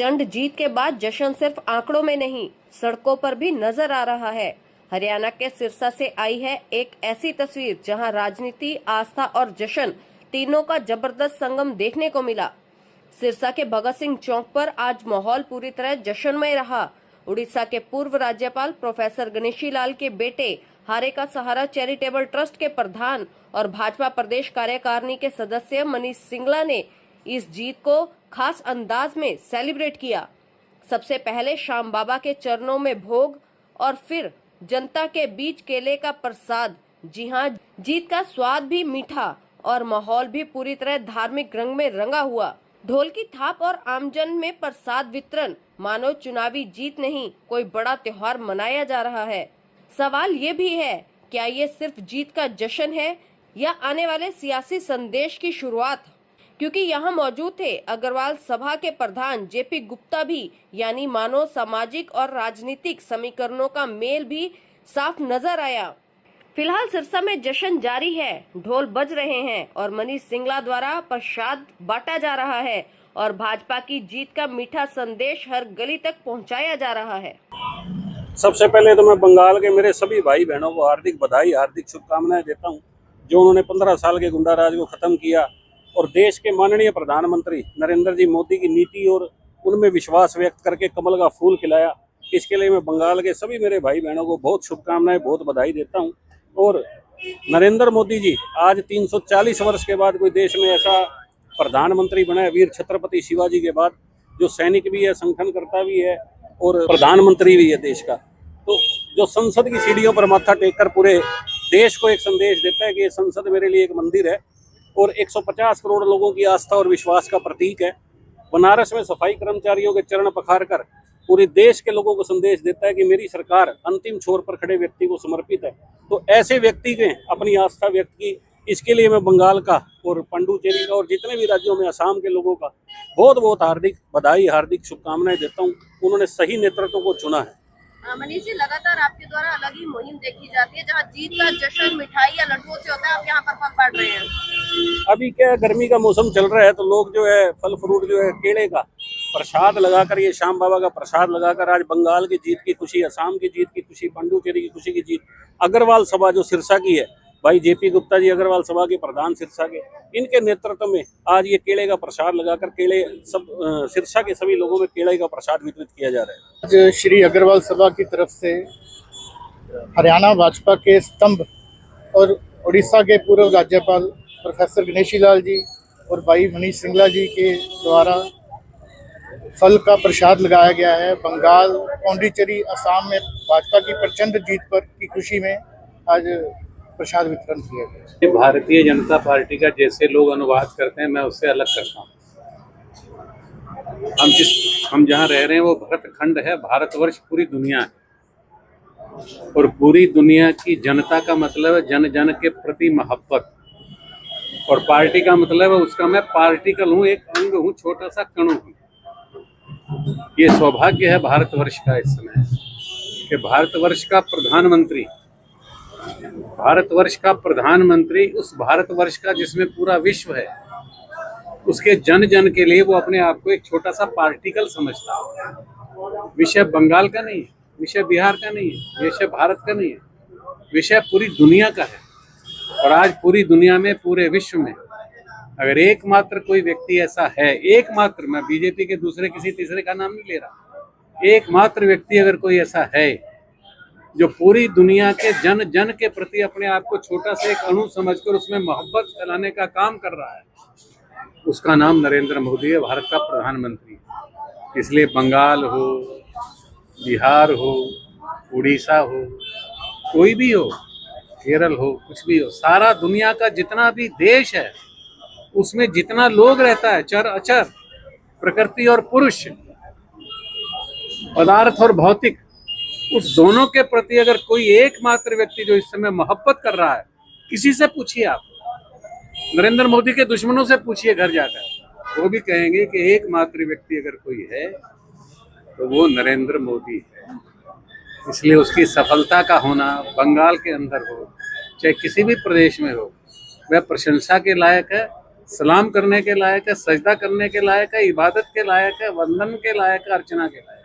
प्रचंड जीत के बाद जश्न सिर्फ आंकड़ों में नहीं, सड़कों पर भी नजर आ रहा है। हरियाणा के सिरसा से आई है एक ऐसी तस्वीर जहां राजनीति, आस्था और जश्न तीनों का जबरदस्त संगम देखने को मिला। सिरसा के भगत सिंह चौक पर आज माहौल पूरी तरह जश्नमय रहा। उड़ीसा के पूर्व राज्यपाल प्रोफेसर गणेशी लाल के बेटे, हारे का सहारा चैरिटेबल ट्रस्ट के प्रधान और भाजपा प्रदेश कार्यकारिणी के सदस्य मनीष सिंगला ने इस जीत को खास अंदाज में सेलिब्रेट किया। सबसे पहले श्याम बाबा के चरणों में भोग और फिर जनता के बीच केले का प्रसाद। जी हां, जीत का स्वाद भी मीठा और माहौल भी पूरी तरह धार्मिक रंग में रंगा हुआ। ढोल की थाप और आमजन में प्रसाद वितरण मानो चुनावी जीत नहीं, कोई बड़ा त्योहार मनाया जा रहा है। सवाल ये भी है, क्या ये सिर्फ जीत का जश्न है या आने वाले सियासी संदेश की शुरुआत? क्योंकि यहाँ मौजूद थे अग्रवाल सभा के प्रधान जेपी गुप्ता भी, यानी मानो सामाजिक और राजनीतिक समीकरणों का मेल भी साफ नजर आया। फिलहाल सिरसा में जश्न जारी है, ढोल बज रहे हैं और मनीष सिंगला द्वारा प्रसाद बांटा जा रहा है और भाजपा की जीत का मीठा संदेश हर गली तक पहुंचाया जा रहा है। सबसे पहले तो मैं बंगाल के मेरे सभी भाई बहनों को हार्दिक बधाई, हार्दिक शुभकामनाएं देता हूं, जो उन्होंने 15 साल के गुंडा राज को खत्म किया और देश के माननीय प्रधानमंत्री नरेंद्र जी मोदी की नीति और उनमें विश्वास व्यक्त करके कमल का फूल खिलाया। इसके लिए मैं बंगाल के सभी मेरे भाई बहनों को बहुत शुभकामनाएं, बहुत बधाई देता हूं। और नरेंद्र मोदी जी आज 340 वर्ष के बाद कोई देश में ऐसा प्रधानमंत्री बना है, वीर छत्रपति शिवाजी के बाद, जो सैनिक भी है, संगठनकर्ता भी है और प्रधानमंत्री भी है देश का। तो जो संसद की सीढ़ियों पर माथा टेककर पूरे देश को एक संदेश देता है कि ये संसद मेरे लिए एक मंदिर है और 150 करोड़ लोगों की आस्था और विश्वास का प्रतीक है। बनारस में सफाई कर्मचारियों के चरण पखार कर पूरे देश के लोगों को संदेश देता है कि मेरी सरकार अंतिम छोर पर खड़े व्यक्ति को समर्पित है। तो ऐसे व्यक्ति ने अपनी आस्था व्यक्त की, इसके लिए मैं बंगाल का और पंडुचेरी का और जितने भी राज्यों में असम के लोगों का बहुत बहुत हार्दिक बधाई, हार्दिक शुभकामनाएं देता हूं। उन्होंने सही नेतृत्व को चुना है। मनीष जी, लगातार आपके द्वारा अलग ही मुहिम देखी जाती है, जहां जीत का जश्न मिठाई या लड्डुओं से होता है, आप यहाँ पर फल बांट रहे हैं। अभी क्या गर्मी का मौसम चल रहा है तो लोग जो है फल फ्रूट जो है केले का प्रसाद लगाकर, ये श्याम बाबा का प्रसाद लगाकर आज बंगाल की जीत की खुशी, असम की जीत की खुशी, पंडुचेरी की खुशी की जीत, अग्रवाल सभा जो सिरसा की है, भाई जेपी गुप्ता जी अग्रवाल सभा के प्रधान सिरसा के, इनके नेतृत्व में आज ये केले का प्रसाद लगाकर केले सब सिरसा के सभी लोगों में केले का प्रसाद वितरित किया जा रहा है। आज श्री अग्रवाल सभा की तरफ से हरियाणा भाजपा के स्तंभ और उड़ीसा के पूर्व राज्यपाल प्रोफेसर गणेशी लाल जी और भाई मनीष सिंगला जी के द्वारा फल का प्रसाद लगाया गया है। बंगाल, पौंडीचेरी, असम में भाजपा की प्रचंड जीत पर की खुशी में आज प्रसाद वितरण किया गया। भारतीय जनता पार्टी का जैसे लोग अनुवाद करते हैं, मैं उससे अलग करता हूँ। हम जहाँ रह रहे हैं वो भरत खंड है, भारतवर्ष पूरी दुनिया है और पूरी दुनिया की जनता का मतलब है जन जन के प्रति मोहब्बत, और पार्टी का मतलब है उसका मैं पार्टिकल हूँ, एक अंग हूँ, छोटा सा कण हूँ। ये सौभाग्य है भारतवर्ष का इस समय कि भारतवर्ष का प्रधानमंत्री उस भारतवर्ष का जिसमें पूरा विश्व है, उसके जन जन के लिए वो अपने आप को एक छोटा सा पार्टिकल समझता है। विषय बंगाल का नहीं है, विषय बिहार का नहीं है, विषय भारत का नहीं है, विषय पूरी दुनिया का है। और आज पूरी दुनिया में, पूरे विश्व में अगर एकमात्र कोई व्यक्ति ऐसा है, एकमात्र, मैं बीजेपी के दूसरे किसी तीसरे का नाम नहीं ले रहा, एकमात्र व्यक्ति अगर कोई ऐसा है जो पूरी दुनिया के जन जन के प्रति अपने आप को छोटा सा एक अणु समझकर उसमें मोहब्बत फैलाने का काम कर रहा है, उसका नाम नरेंद्र मोदी है, भारत का प्रधानमंत्री। इसलिए बंगाल हो, बिहार हो, उड़ीसा हो, कोई भी हो, केरल हो, कुछ भी हो, सारा दुनिया का जितना भी देश है उसमें जितना लोग रहता है, चर अचर, प्रकृति और पुरुष, पदार्थ और भौतिक, उस दोनों के प्रति अगर कोई एकमात्र व्यक्ति जो इस समय मोहब्बत कर रहा है, किसी से पूछिए, आप नरेंद्र मोदी के दुश्मनों से पूछिए घर जाकर, वो भी कहेंगे कि एकमात्र व्यक्ति अगर कोई है तो वो नरेंद्र मोदी है। इसलिए उसकी सफलता का होना बंगाल के अंदर हो चाहे किसी भी प्रदेश में हो, वह प्रशंसा के लायक है सलाम करने के लायक है, सजदा करने के लायक है, इबादत के लायक है, वंदन के लायक है, अर्चना के लायक है।